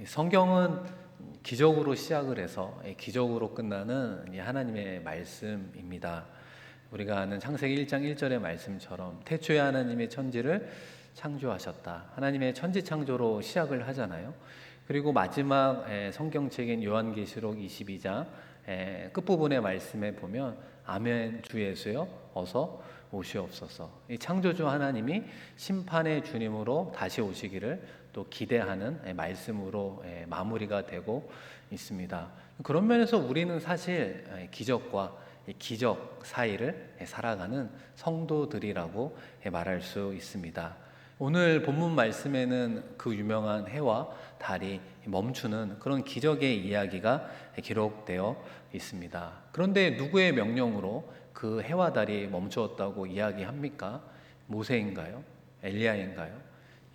성경은 기적으로 시작을 해서 기적으로 끝나는 하나님의 말씀입니다. 우리가 아는 창세기 1장 1절의 말씀처럼 태초에 하나님의 천지를 창조하셨다. 하나님의 천지 창조로 시작을 하잖아요. 그리고 마지막 성경책인 요한계시록 22장 끝부분의 말씀에 보면 아멘 주 예수여 어서 오시옵소서. 이 창조주 하나님이 심판의 주님으로 다시 오시기를 또 기대하는 말씀으로 마무리가 되고 있습니다. 그런 면에서 우리는 사실 기적과 기적 사이를 살아가는 성도들이라고 말할 수 있습니다. 오늘 본문 말씀에는 그 유명한 해와 달이 멈추는 그런 기적의 이야기가 기록되어 있습니다. 그런데 누구의 명령으로 그 해와 달이 멈추었다고 이야기합니까? 모세인가요? 엘리야인가요?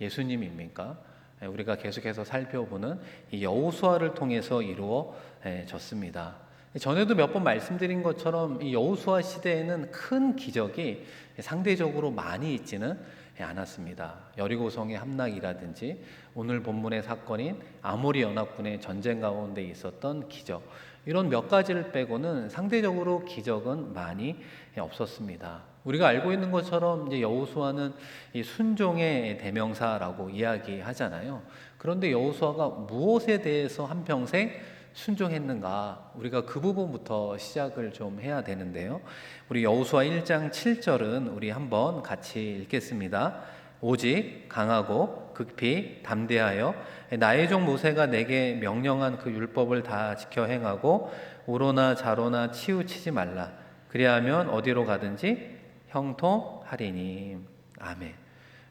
예수님입니까? 우리가 계속해서 살펴보는 이 여호수아를 통해서 이루어졌습니다. 전에도 몇 번 말씀드린 것처럼 이 여호수아 시대에는 큰 기적이 상대적으로 많이 있지는 않았습니다. 여리고성의 함락이라든지 오늘 본문의 사건인 아모리 연합군의 전쟁 가운데 있었던 기적, 이런 몇 가지를 빼고는 상대적으로 기적은 많이 없었습니다. 우리가 알고 있는 것처럼 이제 여호수아는 이 순종의 대명사라고 이야기하잖아요. 그런데 여호수아가 무엇에 대해서 한평생 순종했는가? 우리가 그 부분부터 시작을 좀 해야 되는데요. 우리 여호수아 1장 7절은 우리 한번 같이 읽겠습니다. 오직 강하고 극히 담대하여 나의 종 모세가 내게 명령한 그 율법을 다 지켜 행하고 우로나 좌로나 치우치지 말라. 그리하면 어디로 가든지 형통하리니. 아멘.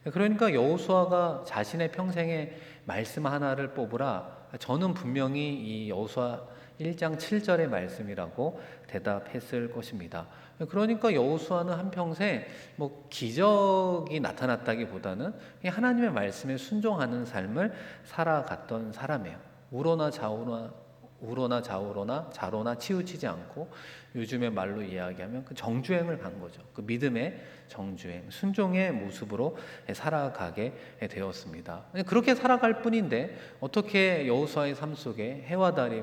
그러니까 여호수아가 자신의 평생에 말씀 하나를 뽑으라, 저는 분명히 이 여호수아 1장 7절의 말씀이라고 대답했을 것입니다. 그러니까 여호수아는 한평생 기적이 나타났다기보다는 하나님의 말씀에 순종하는 삶을 살아갔던 사람이에요. 우로나 좌로나 치우치지 않고 요즘의 말로 이야기하면 그 정주행을 간 거죠. 그 믿음의 정주행, 순종의 모습으로 살아가게 되었습니다. 그렇게 살아갈 뿐인데 어떻게 여호수아의 삶 속에 해와 달이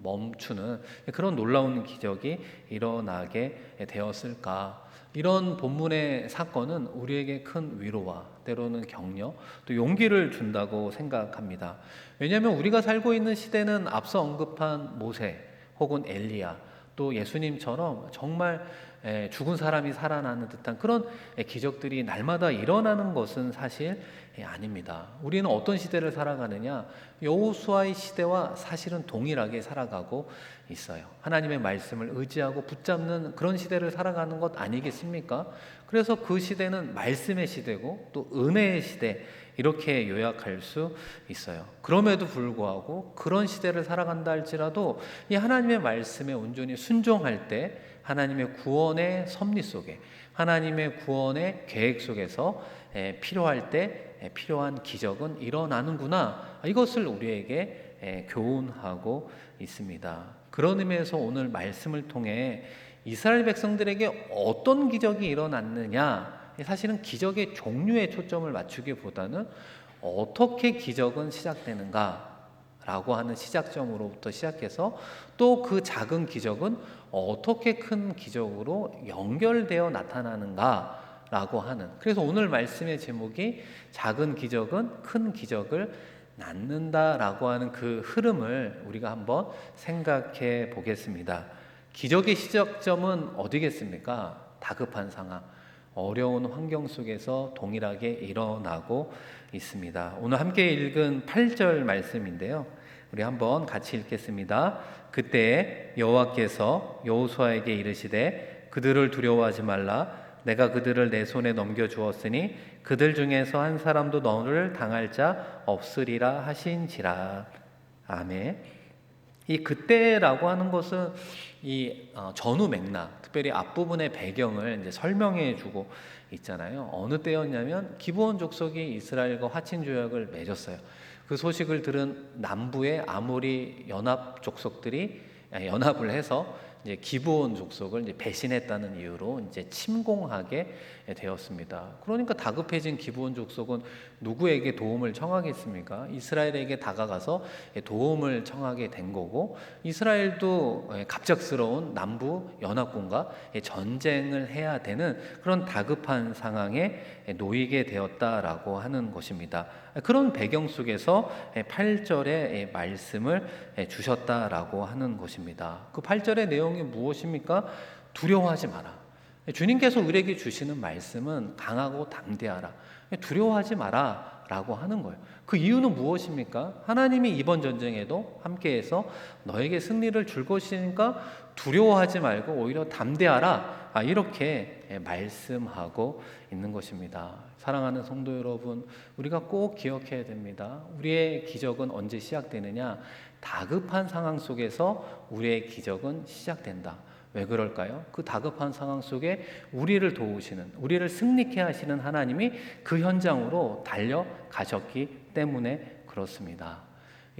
멈추는 그런 놀라운 기적이 일어나게 되었을까? 이런 본문의 사건은 우리에게 큰 위로와 때로는 격려, 또 용기를 준다고 생각합니다. 왜냐하면 우리가 살고 있는 시대는 앞서 언급한 모세 혹은 엘리야, 또 예수님처럼 정말 죽은 사람이 살아나는 듯한 그런 기적들이 날마다 일어나는 것은 사실 아닙니다. 우리는 어떤 시대를 살아가느냐? 여호수아의 시대와 사실은 동일하게 살아가고 있어요. 하나님의 말씀을 의지하고 붙잡는 그런 시대를 살아가는 것 아니겠습니까? 그래서 그 시대는 말씀의 시대고 또 은혜의 시대, 이렇게 요약할 수 있어요. 그럼에도 불구하고 그런 시대를 살아간다 할지라도 이 하나님의 말씀에 온전히 순종할 때 하나님의 구원의 섭리 속에, 하나님의 구원의 계획 속에서 필요할 때 필요한 기적은 일어나는구나, 이것을 우리에게 교훈하고 있습니다. 그런 의미에서 오늘 말씀을 통해 이스라엘 백성들에게 어떤 기적이 일어났느냐, 사실은 기적의 종류에 초점을 맞추기보다는 어떻게 기적은 시작되는가라고 하는 시작점으로부터 시작해서 또 그 작은 기적은 어떻게 큰 기적으로 연결되어 나타나는가라고 하는, 그래서 오늘 말씀의 제목이 작은 기적은 큰 기적을 낳는다라고 하는 그 흐름을 우리가 한번 생각해 보겠습니다. 기적의 시작점은 어디겠습니까? 다급한 상황, 어려운 환경 속에서 동일하게 일어나고 있습니다. 오늘 함께 읽은 8절 말씀인데요, 우리 한번 같이 읽겠습니다. 그때 여호와께서 여호수아에게 이르시되 그들을 두려워하지 말라. 내가 그들을 내 손에 넘겨주었으니 그들 중에서 한 사람도 너를 당할 자 없으리라 하신지라. 아멘. 이 그때라고 하는 것은 이 전후 맥락, 특별히 앞부분의 배경을 이제 설명해 주고 있잖아요. 어느 때였냐면 기브온 족속이 이스라엘과 화친 조약을 맺었어요. 그 소식을 들은 남부의 아모리 연합 족속들이 연합을 해서 이제 기브온 족속을 이제 배신했다는 이유로 이제 침공하게 되었습니다. 그러니까 다급해진 기브온 족속은 누구에게 도움을 청하겠습니까? 이스라엘에게 다가가서 도움을 청하게 된 거고, 이스라엘도 갑작스러운 남부 연합군과 전쟁을 해야 되는 그런 다급한 상황에 놓이게 되었다라고 하는 것입니다. 그런 배경 속에서 8절의 말씀을 주셨다라고 하는 것입니다. 그 8절의 내용이 무엇입니까? 두려워하지 마라. 주님께서 우리에게 주시는 말씀은 강하고 담대하라. 두려워하지 마라 라고 하는 거예요. 그 이유는 무엇입니까? 하나님이 이번 전쟁에도 함께해서 너에게 승리를 줄 것이니까 두려워하지 말고 오히려 담대하라, 이렇게 말씀하고 있는 것입니다. 사랑하는 성도 여러분, 우리가 꼭 기억해야 됩니다. 우리의 기적은 언제 시작되느냐? 다급한 상황 속에서 우리의 기적은 시작된다. 왜 그럴까요? 그 다급한 상황 속에 우리를 도우시는, 우리를 승리케 하시는 하나님이 그 현장으로 달려가셨기 때문에 그렇습니다.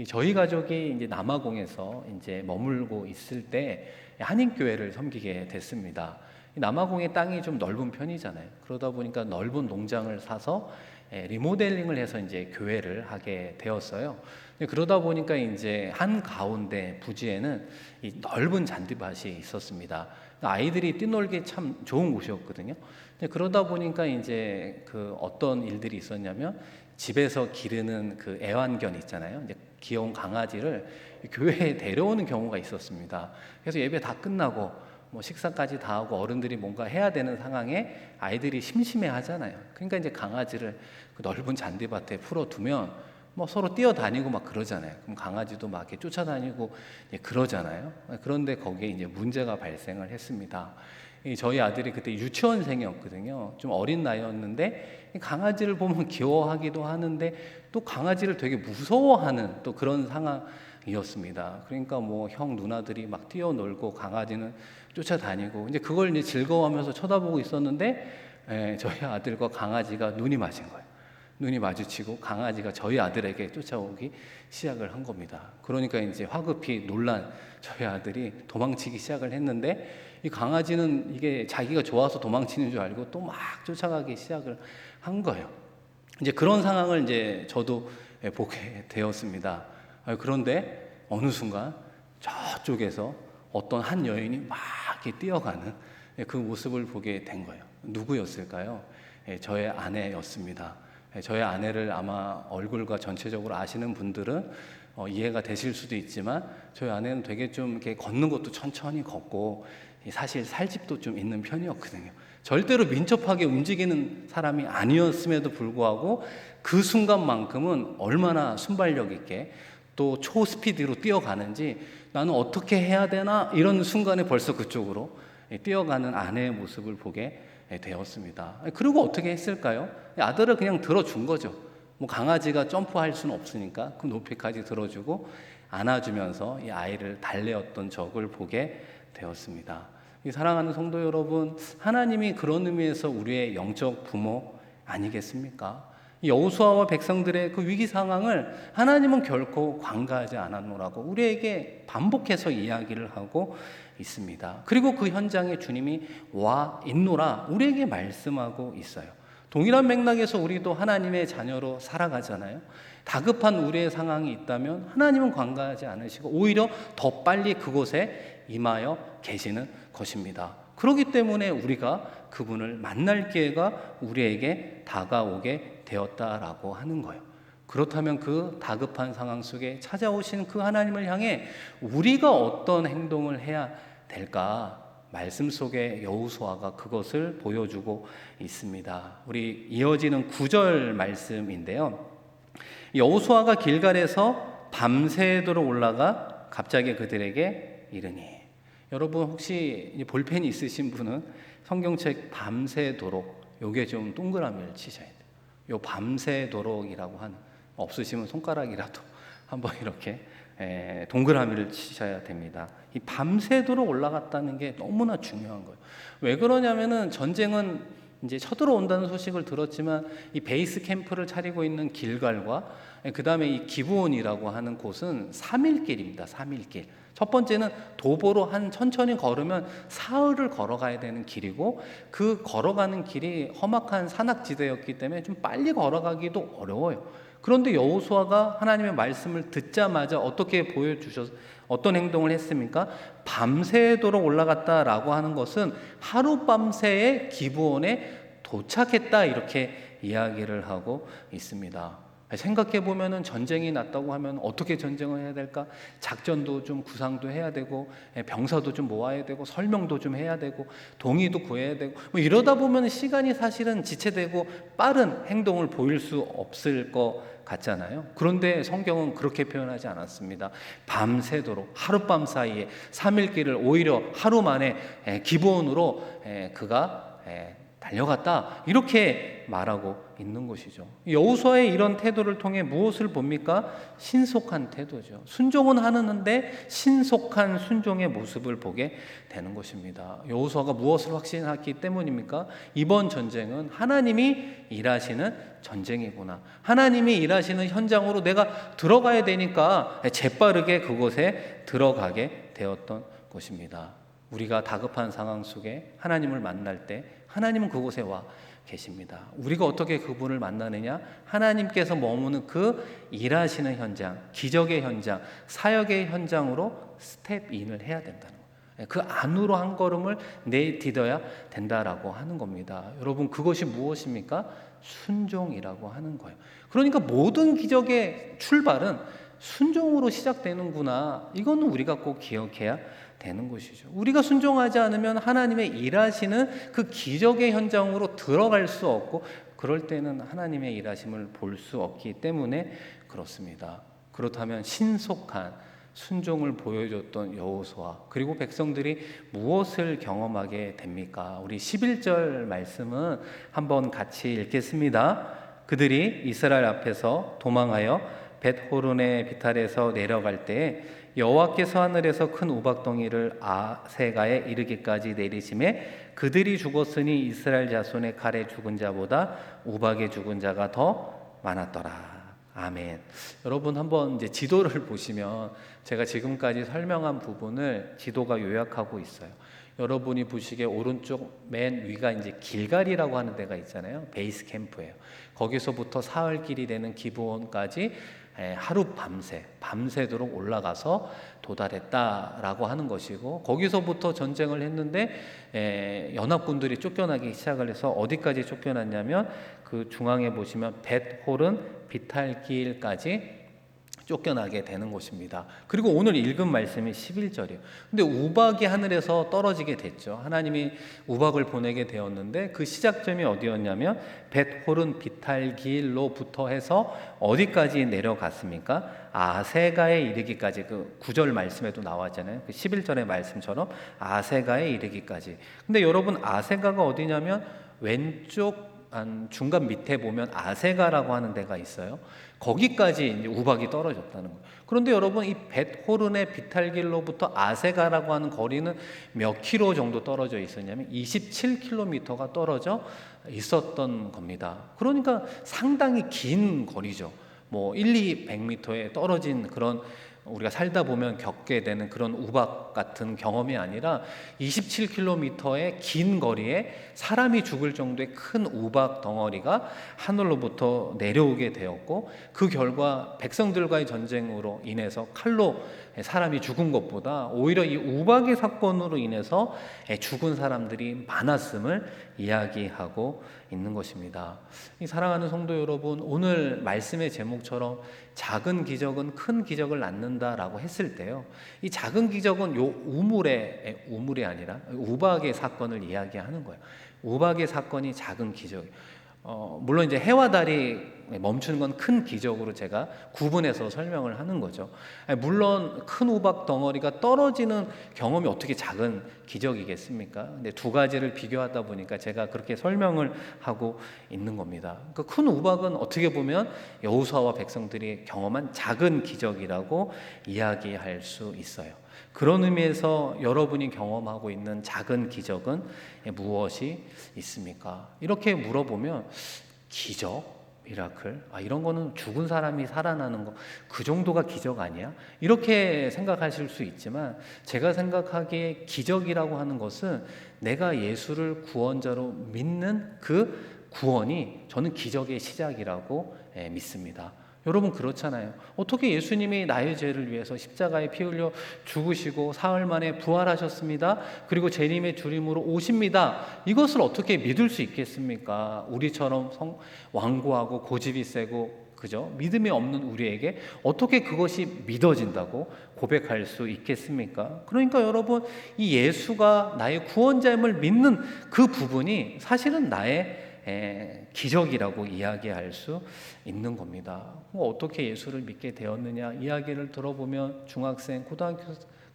저희 가족이 이제 남아공에서 이제 머물고 있을 때 한인교회를 섬기게 됐습니다. 남아공의 땅이 좀 넓은 편이잖아요. 그러다 보니까 넓은 농장을 사서 리모델링을 해서 이제 교회를 하게 되었어요. 그러다 보니까 이제 한 가운데 부지에는 이 넓은 잔디밭이 있었습니다. 아이들이 뛰놀기 참 좋은 곳이었거든요. 그러다 보니까 이제 그 어떤 일들이 있었냐면, 집에서 기르는 그 애완견 있잖아요. 이제 귀여운 강아지를 교회에 데려오는 경우가 있었습니다. 그래서 예배 다 끝나고 뭐 식사까지 다 하고 어른들이 뭔가 해야 되는 상황에 아이들이 심심해 하잖아요. 그러니까 이제 강아지를 그 넓은 잔디밭에 풀어두면 뭐 서로 뛰어다니고 막 그러잖아요. 그럼 강아지도 막 이렇게 쫓아다니고 그러잖아요. 그런데 거기에 이제 문제가 발생을 했습니다. 저희 아들이 그때 유치원생이었거든요. 좀 어린 나이였는데 강아지를 보면 귀여워하기도 하는데 또 강아지를 되게 무서워하는 또 그런 상황이었습니다. 그러니까 뭐 형 누나들이 막 뛰어놀고 강아지는 쫓아다니고 이제 그걸 이제 즐거워하면서 쳐다보고 있었는데, 저희 아들과 강아지가 눈이 맞은 거예요. 눈이 마주치고 강아지가 저희 아들에게 쫓아오기 시작을 한 겁니다. 그러니까 이제 화급히 놀란 저희 아들이 도망치기 시작을 했는데, 이 강아지는 이게 자기가 좋아서 도망치는 줄 알고 또 막 쫓아가기 시작을 한 거예요. 이제 그런 상황을 이제 저도 보게 되었습니다. 그런데 어느 순간 저쪽에서 어떤 한 여인이 막 이렇게 뛰어가는 그 모습을 보게 된 거예요. 누구였을까요? 저의 아내였습니다. 저의 아내를 아마 얼굴과 전체적으로 아시는 분들은 이해가 되실 수도 있지만, 저희 아내는 되게 좀 이렇게 걷는 것도 천천히 걷고 사실 살집도 좀 있는 편이었거든요. 절대로 민첩하게 움직이는 사람이 아니었음에도 불구하고 그 순간만큼은 얼마나 순발력 있게 또 초스피드로 뛰어가는지, 나는 어떻게 해야 되나 이런 순간에 벌써 그쪽으로 뛰어가는 아내의 모습을 보게 되었습니다. 그리고 어떻게 했을까요? 아들을 그냥 들어준 거죠. 뭐 강아지가 점프할 수는 없으니까 그 높이까지 들어주고 안아주면서 이 아이를 달래었던 적을 보게 되었습니다. 사랑하는 성도 여러분, 하나님이 그런 의미에서 우리의 영적 부모 아니겠습니까? 여호수아와 백성들의 그 위기 상황을 하나님은 결코 관가하지 않았노라고 우리에게 반복해서 이야기를 하고 있습니다. 그리고 그 현장에 주님이 와 있노라 우리에게 말씀하고 있어요. 동일한 맥락에서 우리도 하나님의 자녀로 살아가잖아요. 다급한 우리의 상황이 있다면 하나님은 관가하지 않으시고 오히려 더 빨리 그곳에 임하여 계시는 것입니다. 그렇기 때문에 우리가 그분을 만날 기회가 우리에게 다가오게 되었다라고 하는 거예요. 그렇다면 그 다급한 상황 속에 찾아오신 그 하나님을 향해 우리가 어떤 행동을 해야 될까? 말씀 속에 여호수아가 그것을 보여주고 있습니다. 우리 이어지는 9절 말씀인데요. 여호수아가 길갈에서 밤새도록 올라가 갑자기 그들에게 이르니. 여러분 혹시 볼펜이 있으신 분은 성경책 밤새도록 요게 좀 동그라미를 치셔야 돼요. 요 밤새도록이라고 하는, 없으시면 손가락이라도 한번 이렇게 동그라미를 치셔야 됩니다. 이 밤새도록 올라갔다는 게 너무나 중요한 거예요. 왜 그러냐면은 전쟁은 이제 쳐들어온다는 소식을 들었지만 이 베이스 캠프를 차리고 있는 길갈과 그 다음에 이 기브온이라고 하는 곳은 3일 길입니다. 3일 길. 첫 번째는 도보로 천천히 걸으면 사흘을 걸어가야 되는 길이고, 그 걸어가는 길이 험악한 산악지대였기 때문에 좀 빨리 걸어가기도 어려워요. 그런데 여호수아가 하나님의 말씀을 듣자마자 어떤 행동을 했습니까? 밤새도록 올라갔다라고 하는 것은 하룻밤새에 기브온에 도착했다, 이렇게 이야기를 하고 있습니다. 생각해 보면은 전쟁이 났다고 하면 어떻게 전쟁을 해야 될까? 작전도 좀 구상도 해야 되고, 병사도 좀 모아야 되고, 설명도 좀 해야 되고, 동의도 구해야 되고, 뭐 이러다 보면 시간이 사실은 지체되고 빠른 행동을 보일 수 없을 것 같잖아요. 그런데 성경은 그렇게 표현하지 않았습니다. 밤새도록, 하룻밤 사이에 3일 길을 오히려 하루 만에 기브온으로 그가 달려갔다, 이렇게 말하고 있는 것이죠. 여호수아의 이런 태도를 통해 무엇을 봅니까? 신속한 태도죠. 순종은 하는데 신속한 순종의 모습을 보게 되는 것입니다. 여호수아가 무엇을 확신했기 때문입니까? 이번 전쟁은 하나님이 일하시는 전쟁이구나, 하나님이 일하시는 현장으로 내가 들어가야 되니까 재빠르게 그곳에 들어가게 되었던 것입니다. 우리가 다급한 상황 속에 하나님을 만날 때 하나님은 그곳에 와 계십니다. 우리가 어떻게 그분을 만나느냐? 하나님께서 머무는 그 일하시는 현장, 기적의 현장, 사역의 현장으로 스텝인을 해야 된다는 거예요. 그 안으로 한 걸음을 내디뎌야 된다라고 하는 겁니다. 여러분, 그것이 무엇입니까? 순종이라고 하는 거예요. 그러니까 모든 기적의 출발은 순종으로 시작되는구나, 이거는 우리가 꼭 기억해야 되는 것이죠. 우리가 순종하지 않으면 하나님의 일하시는 그 기적의 현장으로 들어갈 수 없고, 그럴 때는 하나님의 일하심을 볼 수 없기 때문에 그렇습니다. 그렇다면 신속한 순종을 보여줬던 여호수아, 그리고 백성들이 무엇을 경험하게 됩니까? 우리 11절 말씀은 한번 같이 읽겠습니다. 그들이 이스라엘 앞에서 도망하여 벳호론의 비탈에서 내려갈 때에 여호와께서 하늘에서 큰 우박덩이를 아세가에 이르기까지 내리심에 그들이 죽었으니 이스라엘 자손의 칼에 죽은 자보다 우박에 죽은 자가 더 많았더라. 아멘. 여러분, 한번 이제 지도를 보시면 제가 지금까지 설명한 부분을 지도가 요약하고 있어요. 여러분이 보시기에 오른쪽 맨 위가 이제 길갈이라고 하는 데가 있잖아요. 베이스 캠프예요. 거기서부터 사흘 길이 되는 기브온까지 하루 밤새도록 올라가서 도달했다라고 하는 것이고, 거기서부터 전쟁을 했는데 연합군들이 쫓겨나기 시작을 해서 어디까지 쫓겨났냐면 그 중앙에 보시면 벳호른 비탈길까지 쫓겨나게 되는 것입니다. 그리고 오늘 읽은 말씀이 11절이에요. 근데 우박이 하늘에서 떨어지게 됐죠. 하나님이 우박을 보내게 되었는데 그 시작점이 어디였냐면 벳호른 비탈길로부터 해서 어디까지 내려갔습니까? 아세가에 이르기까지. 그 9절 말씀에도 나왔잖아요. 그 11절의 말씀처럼 아세가에 이르기까지. 근데 여러분, 아세가가 어디냐면 왼쪽 한 중간 밑에 보면 아세가라고 하는 데가 있어요. 거기까지 이제 우박이 떨어졌다는 거예요. 그런데 여러분, 이 벳호른의 비탈길로부터 아세가라고 하는 거리는 몇 킬로 정도 떨어져 있었냐면 27km가 떨어져 있었던 겁니다. 그러니까 상당히 긴 거리죠. 뭐 200m에 떨어진 그런, 우리가 살다 보면 겪게 되는 그런 우박 같은 경험이 아니라 27km의 긴 거리에 사람이 죽을 정도의 큰 우박 덩어리가 하늘로부터 내려오게 되었고, 그 결과 백성들과의 전쟁으로 인해서 칼로 사람이 죽은 것보다 오히려 이 우박의 사건으로 인해서 죽은 사람들이 많았음을 이야기하고 있는 것입니다. 사랑하는 성도 여러분, 오늘 말씀의 제목처럼 작은 기적은 큰 기적을 낳는다라고 했을 때요, 이 작은 기적은 요 우물이 아니라 우박의 사건을 이야기하는 거예요. 우박의 사건이 작은 기적이에요. 물론 이제 해와 달이 멈추는 건 큰 기적으로 제가 구분해서 설명을 하는 거죠. 물론 큰 우박 덩어리가 떨어지는 경험이 어떻게 작은 기적이겠습니까? 근데 두 가지를 비교하다 보니까 제가 그렇게 설명을 하고 있는 겁니다. 그 큰 우박은 어떻게 보면 여호수아와 백성들이 경험한 작은 기적이라고 이야기할 수 있어요. 그런 의미에서 여러분이 경험하고 있는 작은 기적은 무엇이 있습니까? 이렇게 물어보면 기적, 미라클, 이런 거는 죽은 사람이 살아나는 거, 그 정도가 기적 아니야? 이렇게 생각하실 수 있지만 제가 생각하기에 기적이라고 하는 것은 내가 예수를 구원자로 믿는 그 구원이 저는 기적의 시작이라고 믿습니다. 여러분 그렇잖아요. 어떻게 예수님이 나의 죄를 위해서 십자가에 피 흘려 죽으시고 사흘 만에 부활하셨습니다. 그리고 재림의 주림으로 오십니다. 이것을 어떻게 믿을 수 있겠습니까? 우리처럼 완고하고 고집이 세고 그죠? 믿음이 없는 우리에게 어떻게 그것이 믿어진다고 고백할 수 있겠습니까? 그러니까 여러분 이 예수가 나의 구원자임을 믿는 그 부분이 사실은 나의 기적이라고 이야기할 수 있는 겁니다. 어떻게 예수를 믿게 되었느냐 이야기를 들어보면 중학생,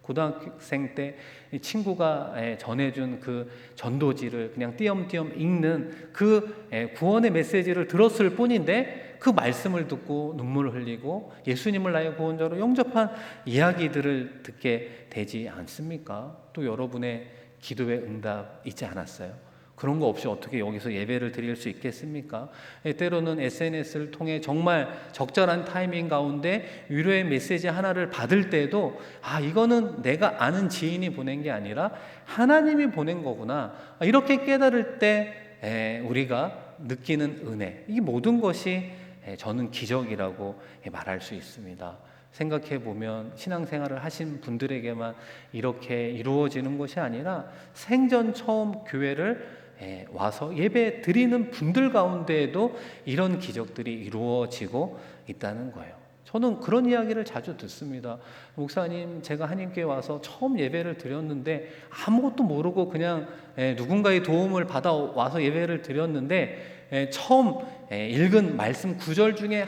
고등학생 때 친구가 전해준 그 전도지를 그냥 띄엄띄엄 읽는 그 구원의 메시지를 들었을 뿐인데 그 말씀을 듣고 눈물을 흘리고 예수님을 나의 구원자로 영접한 이야기들을 듣게 되지 않습니까? 또 여러분의 기도의 응답 있지 않았어요? 그런 거 없이 어떻게 여기서 예배를 드릴 수 있겠습니까? 때로는 SNS를 통해 정말 적절한 타이밍 가운데 위로의 메시지 하나를 받을 때도 이거는 내가 아는 지인이 보낸 게 아니라 하나님이 보낸 거구나. 이렇게 깨달을 때 우리가 느끼는 은혜, 이 모든 것이 저는 기적이라고 말할 수 있습니다. 생각해 보면 신앙생활을 하신 분들에게만 이렇게 이루어지는 것이 아니라 생전 처음 교회를 와서 예배 드리는 분들 가운데에도 이런 기적들이 이루어지고 있다는 거예요. 저는 그런 이야기를 자주 듣습니다. 목사님, 제가 한인교회 와서 처음 예배를 드렸는데 아무것도 모르고 그냥 누군가의 도움을 받아 와서 예배를 드렸는데 처음 읽은 말씀 구절 중에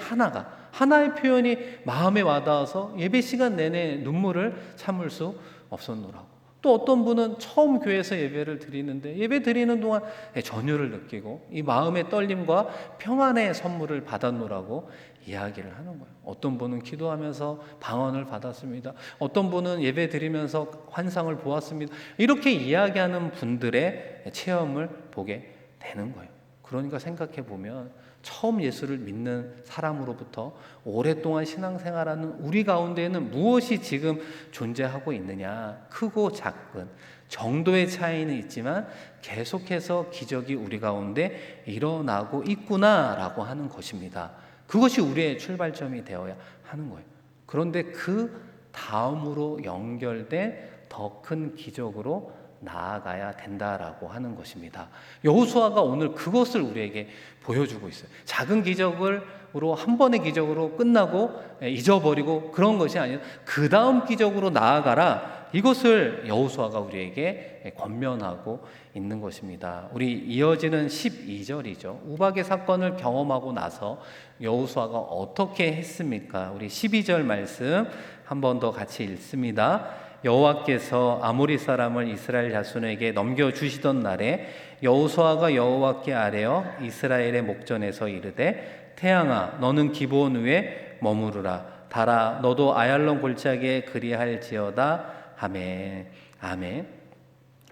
하나의 표현이 마음에 와닿아서 예배 시간 내내 눈물을 참을 수 없었노라고. 또 어떤 분은 처음 교회에서 예배를 드리는데 예배 드리는 동안 전율을 느끼고 이 마음의 떨림과 평안의 선물을 받았노라고 이야기를 하는 거예요. 어떤 분은 기도하면서 방언을 받았습니다. 어떤 분은 예배 드리면서 환상을 보았습니다. 이렇게 이야기하는 분들의 체험을 보게 되는 거예요. 그러니까 생각해 보면 처음 예수를 믿는 사람으로부터 오랫동안 신앙생활하는 우리 가운데에는 무엇이 지금 존재하고 있느냐? 크고 작은 정도의 차이는 있지만 계속해서 기적이 우리 가운데 일어나고 있구나라고 하는 것입니다. 그것이 우리의 출발점이 되어야 하는 거예요. 그런데 그 다음으로 연결된 더 큰 기적으로 나아가야 된다라고 하는 것입니다. 여호수아가 오늘 그것을 우리에게 보여주고 있어요. 작은 기적으로 한 번의 기적으로 끝나고 잊어버리고 그런 것이 아니라 그 다음 기적으로 나아가라. 이것을 여호수아가 우리에게 권면하고 있는 것입니다. 우리 이어지는 12절이죠. 우박의 사건을 경험하고 나서 여호수아가 어떻게 했습니까? 우리 12절 말씀 한 번 더 같이 읽습니다. 여호와께서 아모리 사람을 이스라엘 자손에게 넘겨주시던 날에 여호수아가 여호와께 아뢰어 이스라엘의 목전에서 이르되 태양아 너는 기브온 위에 머무르라 달아 너도 아얄론 골짜기에 그리할지어다 아멘. 아멘.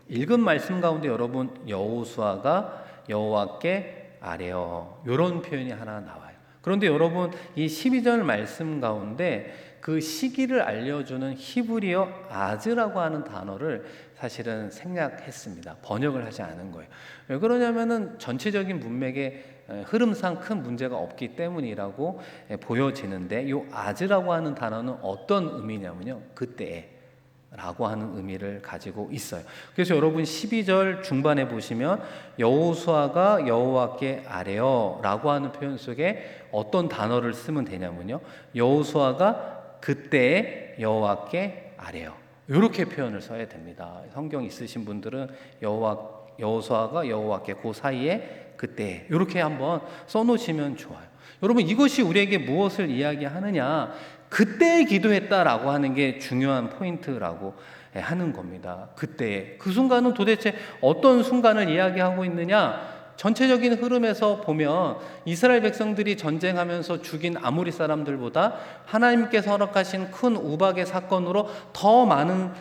읽은 말씀 가운데 여러분 여호수아가 여호와께 아뢰어 이런 표현이 하나 나와요. 그런데 여러분 이 12절 말씀 가운데 그 시기를 알려주는 히브리어 아즈라고 하는 단어를 사실은 생략했습니다. 번역을 하지 않은 거예요. 왜 그러냐면은 전체적인 문맥의 흐름상 큰 문제가 없기 때문이라고 보여지는데 이 아즈라고 하는 단어는 어떤 의미냐면요. 그때에 라고 하는 의미를 가지고 있어요. 그래서 여러분 12절 중반에 보시면 여호수아가 여호와께 아뢰어 라고 하는 표현 속에 어떤 단어를 쓰면 되냐면요. 여호수아가 그때에 여호와께 아뢰어 이렇게 표현을 써야 됩니다. 성경 있으신 분들은 여호수아가 여호와께 그 사이에 그때 이렇게 한번 써놓으시면 좋아요. 여러분, 이것이 우리에게 무엇을 이야기하느냐? 그때 기도했다라고 하는 게 중요한 포인트라고 하는 겁니다. 그때, 그 순간은 도대체 어떤 순간을 이야기하고 있느냐? 전체적인 흐름에서 보면 이스라엘 백성들이 전쟁하면서 죽인 아모리 사람들보다 하나님께서 허락하신 큰 우박의 사건으로 더 많은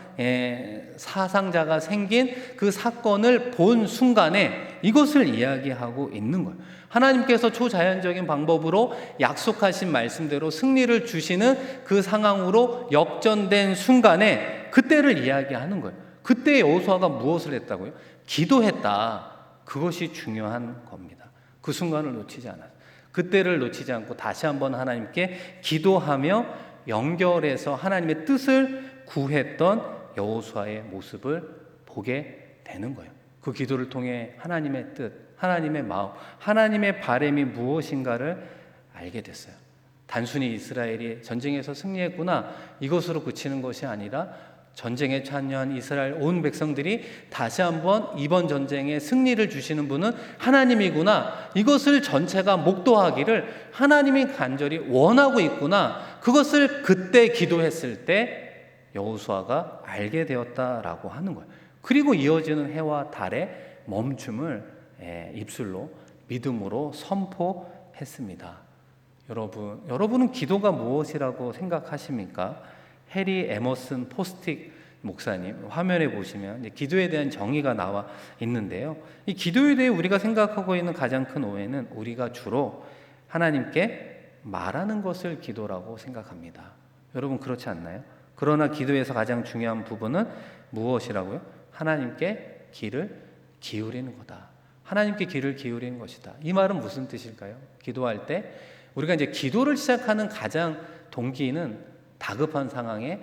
사상자가 생긴 그 사건을 본 순간에 이것을 이야기하고 있는 거예요. 하나님께서 초자연적인 방법으로 약속하신 말씀대로 승리를 주시는 그 상황으로 역전된 순간에 그때를 이야기하는 거예요. 그때 여호수아가 무엇을 했다고요? 기도했다. 그것이 중요한 겁니다. 그 순간을 놓치지 않아요. 그때를 놓치지 않고 다시 한번 하나님께 기도하며 연결해서 하나님의 뜻을 구했던 여호수아의 모습을 보게 되는 거예요. 그 기도를 통해 하나님의 뜻, 하나님의 마음, 하나님의 바람이 무엇인가를 알게 됐어요. 단순히 이스라엘이 전쟁에서 승리했구나, 이것으로 그치는 것이 아니라 전쟁에 참여한 이스라엘 온 백성들이 다시 한번 이번 전쟁에 승리를 주시는 분은 하나님이구나, 이것을 전체가 목도하기를 하나님이 간절히 원하고 있구나, 그것을 그때 기도했을 때 여호수아가 알게 되었다라고 하는 거예요. 그리고 이어지는 해와 달의 멈춤을 입술로 믿음으로 선포했습니다. 여러분은 기도가 무엇이라고 생각하십니까? 해리 에머슨 포스틱 목사님 화면에 보시면 기도에 대한 정의가 나와 있는데요. 이 기도에 대해 우리가 생각하고 있는 가장 큰 오해는 우리가 주로 하나님께 말하는 것을 기도라고 생각합니다. 여러분, 그렇지 않나요? 그러나 기도에서 가장 중요한 부분은 무엇이라고요? 하나님께 귀를 기울이는 거다. 하나님께 귀를 기울이는 것이다. 이 말은 무슨 뜻일까요? 기도할 때 우리가 이제 기도를 시작하는 가장 동기는 다급한 상황에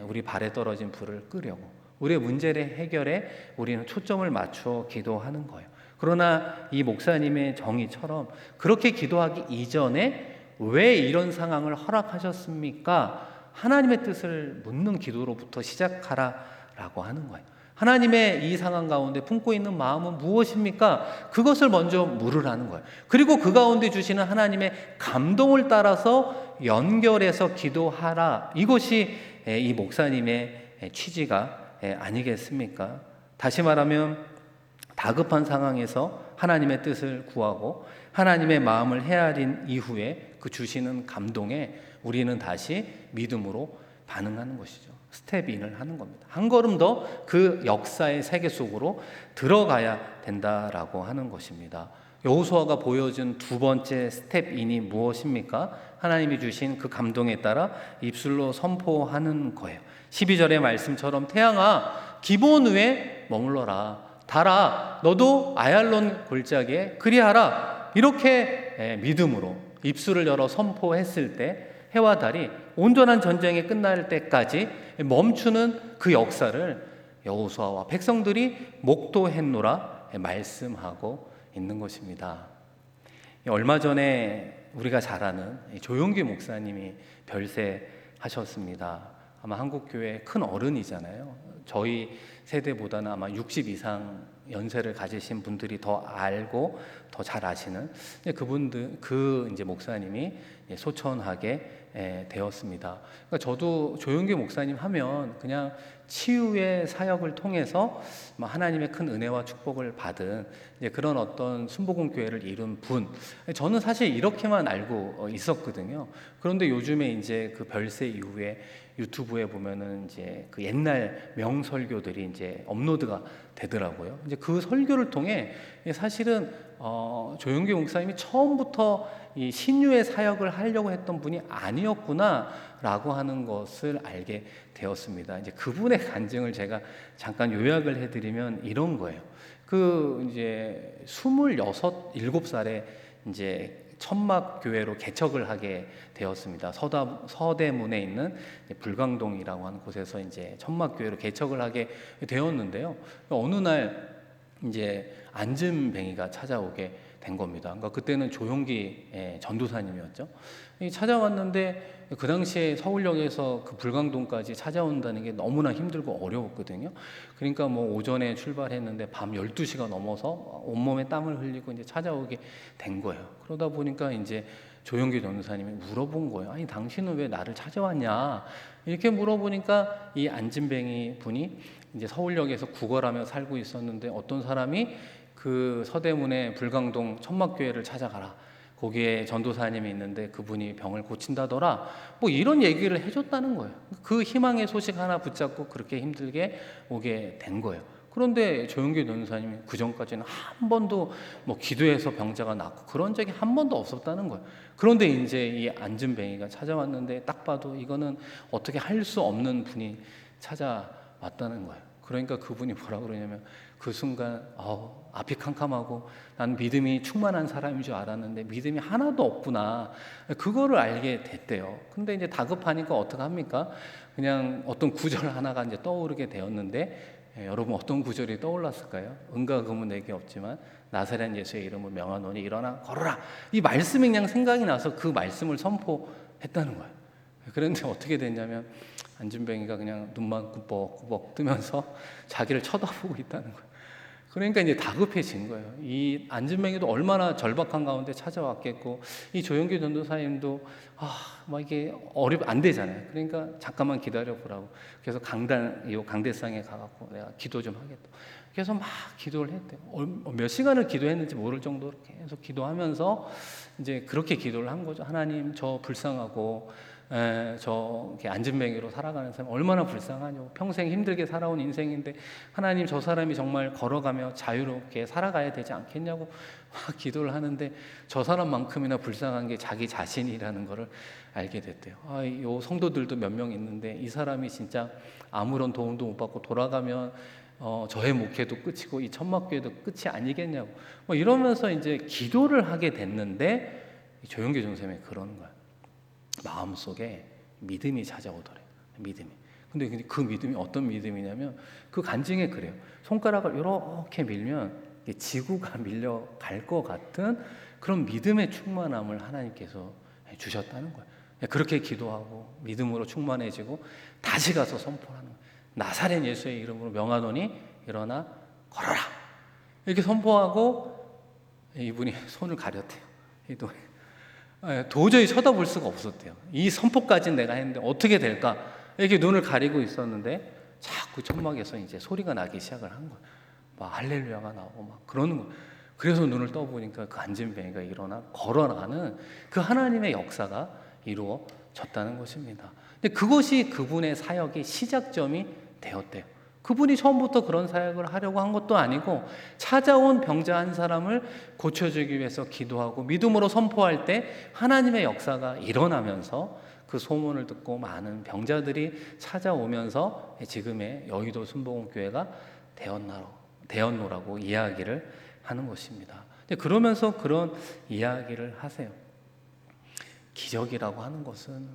우리 발에 떨어진 불을 끄려고, 우리의 문제를 해결해 우리는 초점을 맞춰 기도하는 거예요. 그러나 이 목사님의 정의처럼 그렇게 기도하기 이전에 왜 이런 상황을 허락하셨습니까? 하나님의 뜻을 묻는 기도로부터 시작하라라고 하는 거예요. 하나님의 이 상황 가운데 품고 있는 마음은 무엇입니까? 그것을 먼저 물으라는 거예요. 그리고 그 가운데 주시는 하나님의 감동을 따라서 연결해서 기도하라. 이것이 이 목사님의 취지가 아니겠습니까? 다시 말하면 다급한 상황에서 하나님의 뜻을 구하고 하나님의 마음을 헤아린 이후에 그 주시는 감동에 우리는 다시 믿음으로 반응하는 것이죠. 스텝인을 하는 겁니다. 한 걸음 더 그 역사의 세계 속으로 들어가야 된다라고 하는 것입니다. 여호수아가 보여준 두 번째 스텝인이 무엇입니까? 하나님이 주신 그 감동에 따라 입술로 선포하는 거예요. 12절의 말씀처럼 태양아 기브온 위에 머물러라, 달아 너도 아얄론 골짜기에 그리하라. 이렇게 믿음으로 입술을 열어 선포했을 때 해와 달이 온전한 전쟁이 끝날 때까지 멈추는 그 역사를 여호수아와 백성들이 목도했노라 말씀하고 있는 것입니다. 얼마 전에 우리가 잘 아는 조용기 목사님이 별세하셨습니다. 아마 한국교회 큰 어른이잖아요. 저희 세대보다는 아마 60 이상 연세를 가지신 분들이 더 알고 더 잘 아시는 그분들, 이제 목사님이 소천하게 되었습니다. 그러니까 저도 조용기 목사님 하면 그냥 치유의 사역을 통해서 하나님의 큰 은혜와 축복을 받은 그런 어떤 순복음 교회를 이룬 분, 저는 사실 이렇게만 알고 있었거든요. 그런데 요즘에 이제 그 별세 이후에 유튜브에 보면은 이제 그 옛날 명설교들이 이제 업로드가 되더라고요. 이제 그 설교를 통해 사실은 조용기 목사님이 처음부터 이 신유의 사역을 하려고 했던 분이 아니었구나라고 하는 것을 알게 되었습니다. 이제 그분의 간증을 제가 잠깐 요약을 해드리면 이런 거예요. 그 이제 26, 7살에 이제 천막 교회로 개척을 하게 되었습니다. 서대문에 있는 불광동이라고 하는 곳에서 이제 천막 교회로 개척을 하게 되었는데요. 어느 날 이제 안진뱅이가 찾아오게 된 겁니다. 그러니까 그때는 조용기 전도사님이었죠. 찾아왔는데 그 당시에 서울역에서 그 불광동까지 찾아온다는 게 너무나 힘들고 어려웠거든요. 그러니까 뭐 오전에 출발했는데 밤 12시가 넘어서 온몸에 땀을 흘리고 이제 찾아오게 된 거예요. 그러다 보니까 이제 조용기 전도사님이 물어본 거예요. 아니 당신은 왜 나를 찾아왔냐? 이렇게 물어보니까 이 안진뱅이 분이 이제 서울역에서 구걸하며 살고 있었는데 어떤 사람이 그 서대문의 불광동 천막교회를 찾아가라. 거기에 전도사님이 있는데 그분이 병을 고친다더라. 뭐 이런 얘기를 해줬다는 거예요. 그 희망의 소식 하나 붙잡고 그렇게 힘들게 오게 된 거예요. 그런데 조용기 전도사님이 그 전까지는 한 번도 뭐 기도해서 병자가 낫고 그런 적이 한 번도 없었다는 거예요. 그런데 이제 이 안진뱅이가 찾아왔는데 딱 봐도 이거는 어떻게 할 수 없는 분이 찾아왔다는 거예요. 그러니까 그분이 뭐라 그러냐면 그 순간 앞이 캄캄하고 난 믿음이 충만한 사람인 줄 알았는데 믿음이 하나도 없구나. 그거를 알게 됐대요. 근데 이제 다급하니까 어떡합니까? 그냥 어떤 구절 하나가 이제 떠오르게 되었는데 여러분 어떤 구절이 떠올랐을까요? 은과 금은 내게 없지만 나사렛 예수의 이름을 명하노니 일어나 걸어라. 이 말씀이 그냥 생각이 나서 그 말씀을 선포했다는 거예요. 그런데 어떻게 됐냐면 안진뱅이가 그냥 눈만 꾸벅꾸벅 뜨면서 자기를 쳐다보고 있다는 거예요. 그러니까 이제 다급해진 거예요. 이 안진뱅이도 얼마나 절박한 가운데 찾아왔겠고, 이 조용기 전도사님도 막 이게 안 되잖아요. 그러니까 잠깐만 기다려 보라고. 그래서 강대상에 가갖고 내가 기도 좀 하겠다. 그래서 막 기도를 했대요. 몇 시간을 기도했는지 모를 정도로 계속 기도하면서 이제 그렇게 기도를 한 거죠. 하나님, 저 불쌍하고 저 안진뱅이로 살아가는 사람 얼마나 불쌍하뇨. 평생 힘들게 살아온 인생인데 하나님, 저 사람이 정말 걸어가며 자유롭게 살아가야 되지 않겠냐고 막 기도를 하는데 저 사람만큼이나 불쌍한 게 자기 자신이라는 것을 알게 됐대요. 요 성도들도 몇 명 있는데 이 사람이 진짜 아무런 도움도 못 받고 돌아가면 저의 목회도 끝이고 이 천막교회도 끝이 아니겠냐고 뭐 이러면서 이제 기도를 하게 됐는데 조용기 전도사님이 그러는 거야. 마음속에 믿음이 찾아오더래. 믿음이. 근데 그 믿음이 어떤 믿음이냐면 그 간증에 그래요. 손가락을 이렇게 밀면 지구가 밀려갈 것 같은 그런 믿음의 충만함을 하나님께서 주셨다는 거예요. 그렇게 기도하고 믿음으로 충만해지고 다시 가서 선포하는 거예요. 나사렛 예수의 이름으로 명하노니 일어나 걸어라. 이렇게 선포하고 이분이 손을 가렸대요. 도저히 쳐다볼 수가 없었대요. 이 선포까지는 내가 했는데 어떻게 될까? 이렇게 눈을 가리고 있었는데 자꾸 천막에서 이제 소리가 나기 시작을 한 거예요. 막 할렐루야가 나오고 막 그러는 거예요. 그래서 눈을 떠보니까 그 안진뱅이가 일어나 걸어가는 그 하나님의 역사가 이루어졌다는 것입니다. 근데 그것이 그분의 사역의 시작점이 되었대요. 그분이 처음부터 그런 사역을 하려고 한 것도 아니고 찾아온 병자 한 사람을 고쳐주기 위해서 기도하고 믿음으로 선포할 때 하나님의 역사가 일어나면서 그 소문을 듣고 많은 병자들이 찾아오면서 지금의 여의도 순복음교회가 되었노라고 이야기를 하는 것입니다. 그러면서 그런 이야기를 하세요. 기적이라고 하는 것은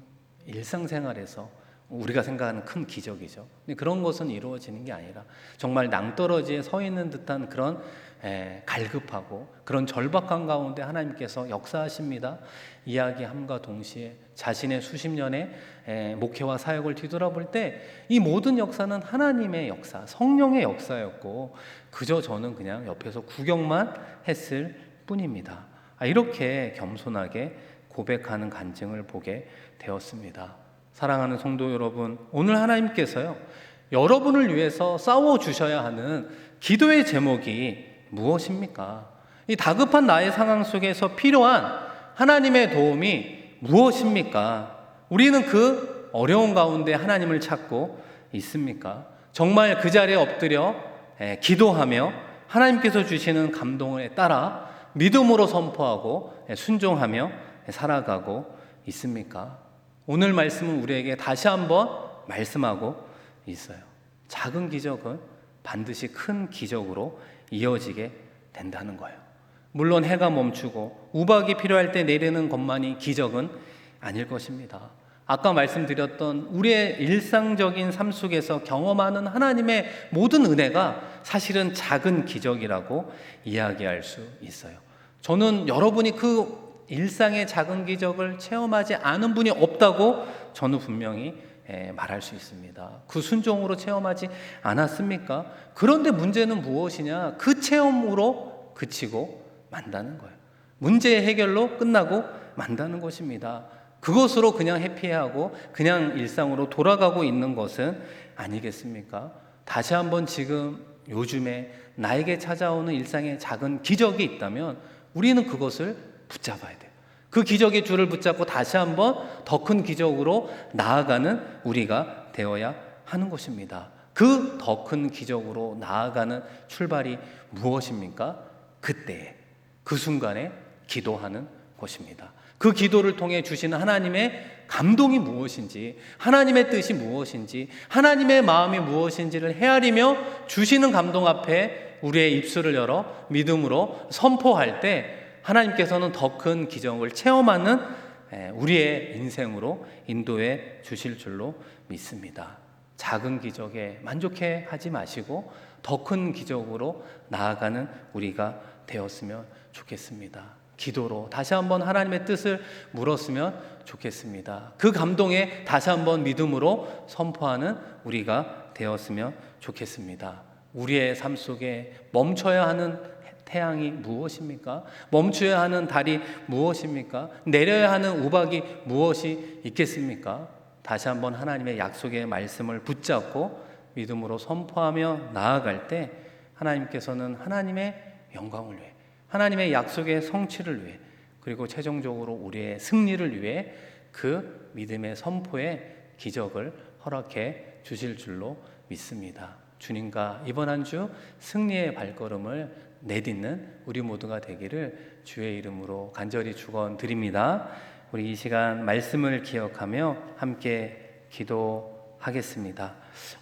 일상생활에서 우리가 생각하는 큰 기적이죠. 근데 그런 것은 이루어지는 게 아니라 정말 낭떠러지에 서 있는 듯한 그런 갈급하고 그런 절박한 가운데 하나님께서 역사하십니다. 이야기함과 동시에 자신의 수십 년의 목회와 사역을 뒤돌아볼 때 이 모든 역사는 하나님의 역사, 성령의 역사였고 그저 저는 그냥 옆에서 구경만 했을 뿐입니다. 이렇게 겸손하게 고백하는 간증을 보게 되었습니다. 사랑하는 성도 여러분, 오늘 하나님께서요, 여러분을 위해서 싸워주셔야 하는 기도의 제목이 무엇입니까? 이 다급한 나의 상황 속에서 필요한 하나님의 도움이 무엇입니까? 우리는 그 어려운 가운데 하나님을 찾고 있습니까? 정말 그 자리에 엎드려 기도하며 하나님께서 주시는 감동에 따라 믿음으로 선포하고 순종하며 살아가고 있습니까? 오늘 말씀은 우리에게 다시 한번 말씀하고 있어요. 작은 기적은 반드시 큰 기적으로 이어지게 된다는 거예요. 물론 해가 멈추고 우박이 필요할 때 내리는 것만이 기적은 아닐 것입니다. 아까 말씀드렸던 우리의 일상적인 삶 속에서 경험하는 하나님의 모든 은혜가 사실은 작은 기적이라고 이야기할 수 있어요. 저는 여러분이 그 일상의 작은 기적을 체험하지 않은 분이 없다고 저는 분명히 말할 수 있습니다. 그 순종으로 체험하지 않았습니까? 그런데 문제는 무엇이냐? 그 체험으로 그치고 만다는 거예요. 문제 해결로 끝나고 만다는 것입니다. 그것으로 그냥 해피하고 그냥 일상으로 돌아가고 있는 것은 아니겠습니까? 다시 한번 지금 요즘에 나에게 찾아오는 일상의 작은 기적이 있다면 우리는 그것을 붙잡아야 돼요. 그 기적의 줄을 붙잡고 다시 한번 더 큰 기적으로 나아가는 우리가 되어야 하는 것입니다. 그 더 큰 기적으로 나아가는 출발이 무엇입니까? 그때, 그 순간에 기도하는 것입니다. 그 기도를 통해 주시는 하나님의 감동이 무엇인지, 하나님의 뜻이 무엇인지, 하나님의 마음이 무엇인지를 헤아리며 주시는 감동 앞에 우리의 입술을 열어 믿음으로 선포할 때 하나님께서는 더 큰 기적을 체험하는 우리의 인생으로 인도해 주실 줄로 믿습니다. 작은 기적에 만족해 하지 마시고 더 큰 기적으로 나아가는 우리가 되었으면 좋겠습니다. 기도로 다시 한번 하나님의 뜻을 물었으면 좋겠습니다. 그 감동에 다시 한번 믿음으로 선포하는 우리가 되었으면 좋겠습니다. 우리의 삶 속에 멈춰야 하는 태양이 무엇입니까? 멈춰야 하는 달이 무엇입니까? 내려야 하는 우박이 무엇이 있겠습니까? 다시 한번 하나님의 약속의 말씀을 붙잡고 믿음으로 선포하며 나아갈 때 하나님께서는 하나님의 영광을 위해, 하나님의 약속의 성취를 위해, 그리고 최종적으로 우리의 승리를 위해 그 믿음의 선포에 기적을 허락해 주실 줄로 믿습니다. 주님과 이번 한 주 승리의 발걸음을 내딛는 우리 모두가 되기를 주의 이름으로 간절히 축원드립니다. 우리 이 시간 말씀을 기억하며 함께 기도하겠습니다.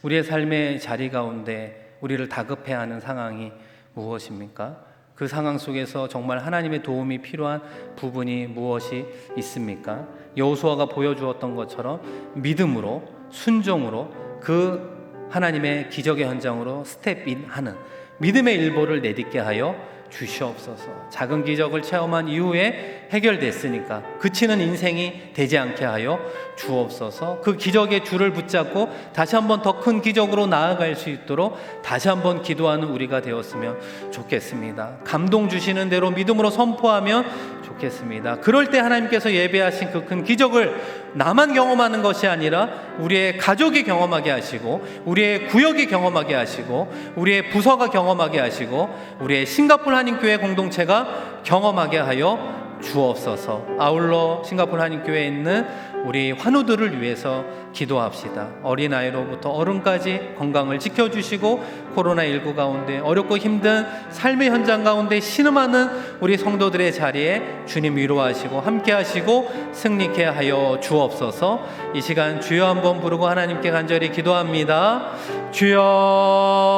우리의 삶의 자리 가운데 우리를 다급해하는 상황이 무엇입니까? 그 상황 속에서 정말 하나님의 도움이 필요한 부분이 무엇이 있습니까? 여호수아가 보여주었던 것처럼 믿음으로, 순종으로 그 하나님의 기적의 현장으로 스텝인하는 믿음의 일보를 내딛게 하여 주시옵소서. 작은 기적을 체험한 이후에 해결됐으니까 그치는 인생이 되지 않게 하여 주옵소서. 그 기적의 줄을 붙잡고 다시 한번 더 큰 기적으로 나아갈 수 있도록 다시 한번 기도하는 우리가 되었으면 좋겠습니다. 감동 주시는 대로 믿음으로 선포하면 좋겠습니다. 그럴 때 하나님께서 예배하신 그 큰 기적을 나만 경험하는 것이 아니라 우리의 가족이 경험하게 하시고, 우리의 구역이 경험하게 하시고, 우리의 부서가 경험하게 하시고, 우리의 싱가포르 한인교회 공동체가 경험하게 하여 주옵소서. 아울러 싱가포르 한인교회에 있는 우리 환우들을 위해서 기도합시다. 어린아이로부터 어른까지 건강을 지켜주시고 코로나19 가운데 어렵고 힘든 삶의 현장 가운데 신음하는 우리 성도들의 자리에 주님 위로하시고 함께하시고 승리케 하여 주옵소서. 이 시간 주여 한번 부르고 하나님께 간절히 기도합니다.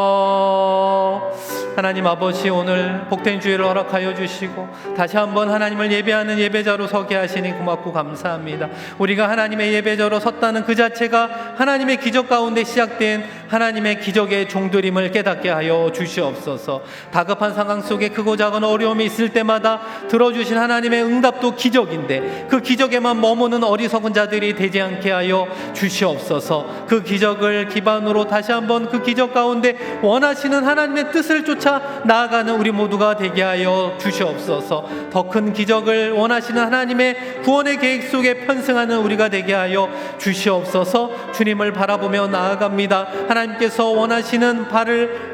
주여, 하나님 아버지, 오늘 복된 주일을 허락하여 주시고 다시 한번 하나님을 예배하는 예배자로 서게 하시니 고맙고 감사합니다. 우리가 하나님의 예배자로 섰다는 그 자체가 하나님의 기적 가운데 시작된 하나님의 기적의 종들임을 깨닫게 하여 주시옵소서. 다급한 상황 속에 크고 작은 어려움이 있을 때마다 들어주신 하나님의 응답도 기적인데 그 기적에만 머무는 어리석은 자들이 되지 않게 하여 주시옵소서. 그 기적을 기반으로 다시 한번 그 기적 가운데 원하시는 하나님의 뜻을 쫓아 나아가는 우리 모두가 되게 하여 주시옵소서. 더 큰 기적을 원하시는 하나님의 구원의 계획 속에 편승하는 우리가 되게 하여 주시옵소서. 주님을 바라보며 나아갑니다. 하나님께서 원하시는 바를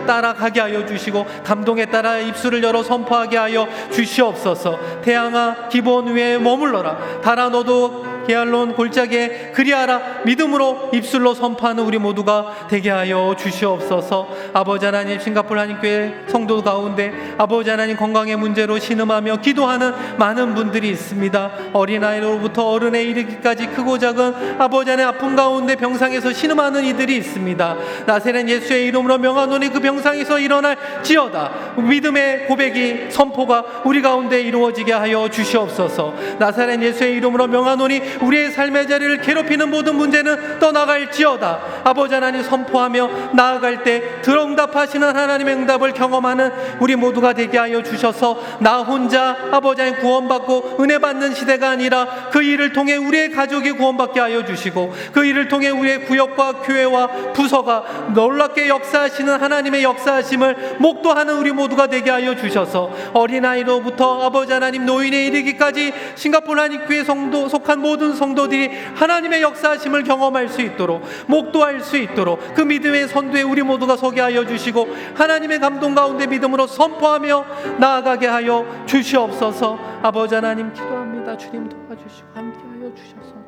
따라가게 하여 주시고 감동에 따라 입술을 열어 선포하게 하여 주시옵소서. 태양아 기본 위에 머물러라. 달아 너도 게알론 골짜기에 그리하라. 믿음으로 입술로 선포하는 우리 모두가 되게 하여 주시옵소서. 아버지 하나님, 싱가포르 한인교회 성도 가운데 아버지 하나님 건강의 문제로 신음하며 기도하는 많은 분들이 있습니다. 어린아이로부터 어른에 이르기까지 크고 작은 아버지 하나님 아픔 가운데 병상에서 신음하는 이들이 있습니다. 나사렛 예수의 이름으로 명하노니 그 병상에서 일어날지어다. 믿음의 고백이 선포가 우리 가운데 이루어지게 하여 주시옵소서. 나사렛 예수의 이름으로 명하노니 우리의 삶의 자리를 괴롭히는 모든 문제는 떠나갈지어다. 아버지 하나님 선포하며 나아갈 때 들응답하시는 하나님의 응답을 경험하는 우리 모두가 되게 하여 주셔서 나 혼자 아버지 하나님 구원받고 은혜 받는 시대가 아니라 그 일을 통해 우리의 가족이 구원받게 하여 주시고 그 일을 통해 우리의 구역과 교회와 부서가 놀랍게 역사하시는 하나님의 역사하심을 목도하는 우리 모두가 되게 하여 주셔서 어린아이로부터 아버지 하나님 노인에 이르기까지 싱가포르 한인교회 성도 속한 모든 성도들이 하나님의 역사하심을 경험할 수 있도록, 목도할 수 있도록 그 믿음의 선두에 우리 모두가 서게 하여 주시고 하나님의 감동 가운데 믿음으로 선포하며 나아가게 하여 주시옵소서. 아버지 하나님 기도합니다. 주님 도와주시고 함께하여 주셔서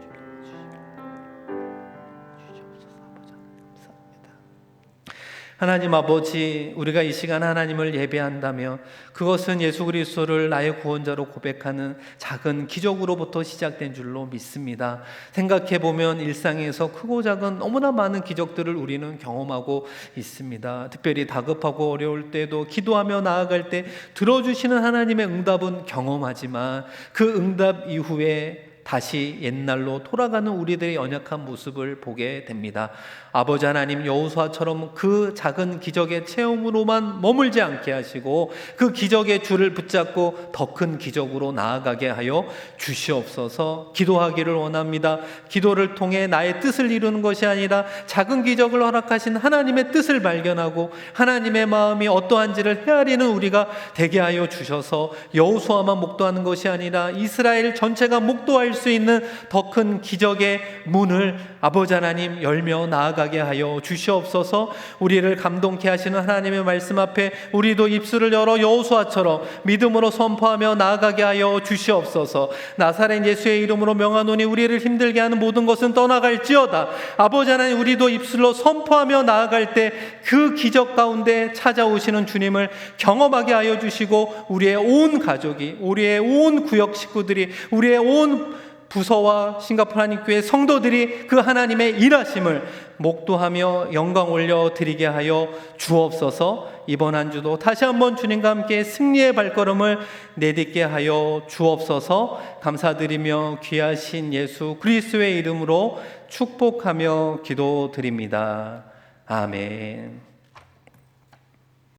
하나님 아버지, 우리가 이 시간 하나님을 예배한다면 그것은 예수 그리스도를 나의 구원자로 고백하는 작은 기적으로부터 시작된 줄로 믿습니다. 생각해보면 일상에서 크고 작은 너무나 많은 기적들을 우리는 경험하고 있습니다. 특별히 다급하고 어려울 때도 기도하며 나아갈 때 들어주시는 하나님의 응답은 경험하지만 그 응답 이후에 다시 옛날로 돌아가는 우리들의 연약한 모습을 보게 됩니다. 아버지 하나님, 여호수아처럼 그 작은 기적의 체험으로만 머물지 않게 하시고 그 기적의 줄을 붙잡고 더 큰 기적으로 나아가게 하여 주시옵소서. 기도하기를 원합니다. 기도를 통해 나의 뜻을 이루는 것이 아니라 작은 기적을 허락하신 하나님의 뜻을 발견하고 하나님의 마음이 어떠한지를 헤아리는 우리가 되게 하여 주셔서 여호수아만 목도하는 것이 아니라 이스라엘 전체가 목도할 수 있는 더 큰 기적의 문을 아버지 하나님 열며 나아가게 하여 주시옵소서. 우리를 감동케 하시는 하나님의 말씀 앞에 우리도 입술을 열어 여호수아처럼 믿음으로 선포하며 나아가게 하여 주시옵소서. 나사렛 예수의 이름으로 명하노니 우리를 힘들게 하는 모든 것은 떠나갈지어다. 아버지 하나님, 우리도 입술로 선포하며 나아갈 때 그 기적 가운데 찾아오시는 주님을 경험하게 하여 주시고 우리의 온 가족이, 우리의 온 구역 식구들이, 우리의 온 부서와 싱가포르 한인교회 성도들이 그 하나님의 일하심을 목도하며 영광 올려드리게 하여 주옵소서. 이번 한 주도 다시 한번 주님과 함께 승리의 발걸음을 내딛게 하여 주옵소서. 감사드리며 귀하신 예수 그리스도의 이름으로 축복하며 기도드립니다. 아멘.